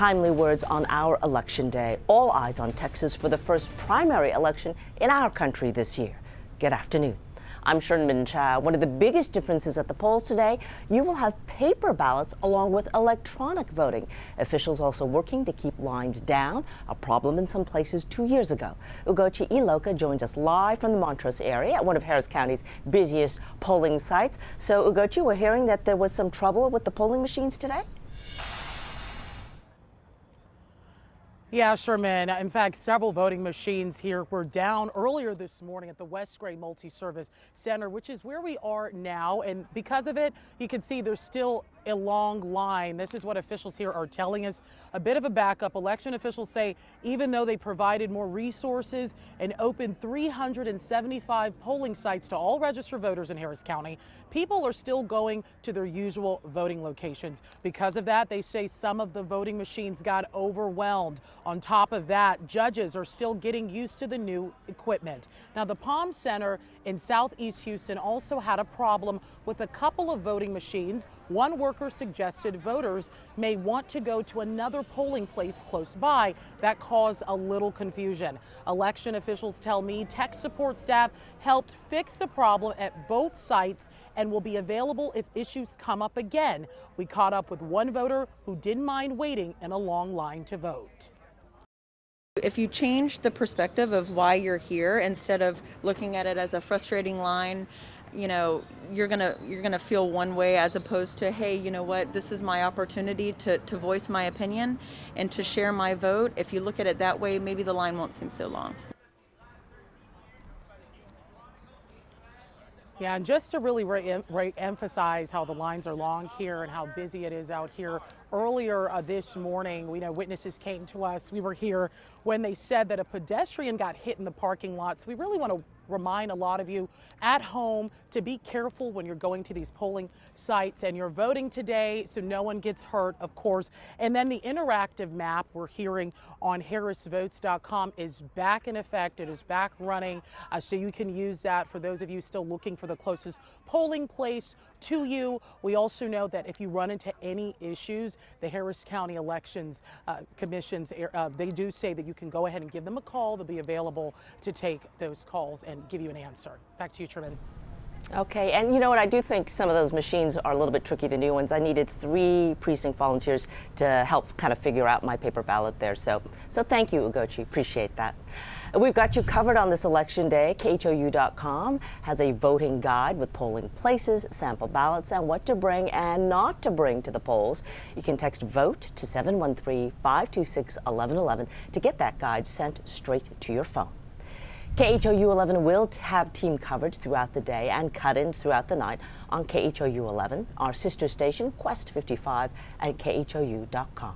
Timely words on our election day. All eyes on Texas for the first primary election in our country this year. Good afternoon. I'm Sherman Chow. One of the biggest differences at the polls today, you will have paper ballots along with electronic voting. Officials also working to keep lines down, a problem in some places 2 years ago. Ugochi Iloka joins us live from the Montrose area at one of Harris County's busiest polling sites. So, Ugochi, we're hearing that there was some trouble with the polling machines today? Yeah, Sherman. In fact, several voting machines here were down earlier this morning at the West Gray Multi-Service Center, which is where we are now. And because of it, you can see there's still a long line. This is what officials here are telling us. A bit of a backup. Election officials say even though they provided more resources and opened 375 polling sites to all registered voters in Harris County, people are still going to their usual voting locations. Because of that, they say some of the voting machines got overwhelmed. On top of that, judges are still getting used to the new equipment. Now, the Palm Center in Southeast Houston also had a problem with a couple of voting machines. One worker suggested voters may want to go to another polling place close by. That caused a little confusion. Election officials tell me tech support staff helped fix the problem at both sites and will be available if issues come up again. We caught up with one voter who didn't mind waiting in a long line to vote. If you change the perspective of why you're here, instead of looking at it as a frustrating line, you know, you're gonna feel one way, as opposed to, hey, you know what, this is my opportunity to voice my opinion and to share my vote. If you look at it that way, maybe the line won't seem so long. Yeah, and just to really emphasize how the lines are long here and how busy it is out here, earlier this morning, we know witnesses came to us. We were here when they said that a pedestrian got hit in the parking lot. So we really want to remind a lot of you at home to be careful when you're going to these polling sites and you're voting today, so no one gets hurt, of course. And then the interactive map we're hearing on harrisvotes.com is back in effect. It is back running, so you can use that for those of you still looking for the closest polling place to you. We also know that if you run into any issues, the Harris County Elections Commissions, they do say that you can go ahead and give them a call. They'll be available to take those calls and give you an answer. Back to you, Truman. Okay, and you know what, I do think some of those machines are a little bit tricky, the new ones. I needed 3 precinct volunteers to help kind of figure out my paper ballot there. So thank you, Ugochi, appreciate that. We've got you covered on this election day. KHOU.com has a voting guide with polling places, sample ballots, and what to bring and not to bring to the polls. You can text VOTE to 713-526-1111 to get that guide sent straight to your phone. KHOU 11 will have team coverage throughout the day and cut-ins throughout the night on KHOU 11, our sister station, Quest 55, and KHOU.com.